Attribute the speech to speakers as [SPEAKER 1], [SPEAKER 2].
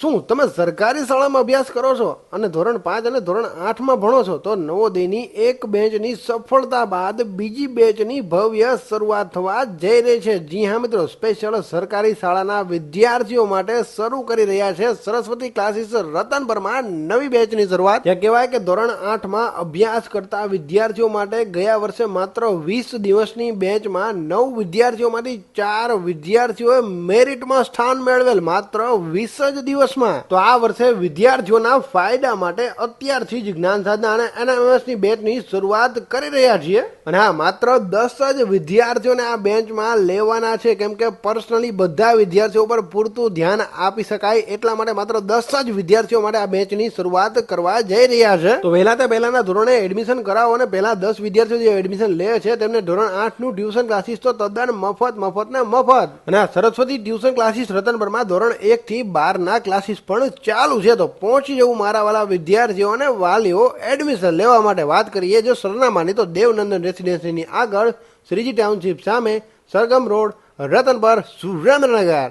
[SPEAKER 1] શું તમે સરકારી શાળામાં અભ્યાસ કરો છો અને ધોરણ 5 અને ધોરણ 8માં ભણો છો તો નવોદયની એક બેચની સફળતા બાદ બીજી બેચની ભવ્ય શરૂઆત થવા જઈ રહી છે। જી હા મિત્રો, સ્પેશિયલ સરકારી શાળાના વિદ્યાર્થીઓ માટે શરૂ કરી રહ્યા છે સરસ્વતી ક્લાસીસ રતનપરમાં નવી બેચની શરૂઆત। ત્યાં કહેવાય કે ધોરણ 8માં અભ્યાસ કરતા વિદ્યાર્થીઓ માટે ગયા વર્ષે માત્ર 20 દિવસની બેચમાં 9 વિદ્યાર્થીઓમાંથી 4 વિદ્યાર્થીઓએ મેરિટમાં સ્થાન મેળવેલ માત્ર 20 જ દિવસ। તો આ વર્ષે વિદ્યાર્થીઓના ફાયદા માટે અત્યારથી જ જ્ઞાન સાધના અને એનએમએસની બેચની શરૂઆત કરી રહ્યા છીએ। અને હા, માત્ર 10 જ વિદ્યાર્થીઓને આ બેચમાં લેવાના છે, કેમ કે પર્સનલી બધા વિદ્યાર્થીઓ પર પૂરતું ધ્યાન આપી શકાય એટલા માટે માત્ર 10 જ વિદ્યાર્થીઓ માટે આ બેચની શરૂઆત કરવા જઈ રહ્યા છે। તો પહેલાના ધોરણે એડમિશન કરાવો અને પહેલા 10 વિદ્યાર્થીઓ જે એડમિશન લે છે તેમને ધોરણ 8નું ટ્યુશન ક્લાસીસ તો તદ્દન મફત ને મફત। અને આ સરસ્વતી ટ્યુશન ક્લાસીસ રતનપરમાં ધોરણ 1 થી 12 ના ક્લાસીસ પણ ચાલુ છે। તો પહોંચી જવું મારા વાલા વિદ્યાર્થીઓ અને વાલીઓ એડમિશન લેવા માટે। વાત કરીએ જો સરનામાની તો દેવનંદન રેસિડેન્સીની આગળ શ્રીજી ટાઉનશીપ સામે સરગમ રોડ, રતનપર, સુરેન્દ્રનગર।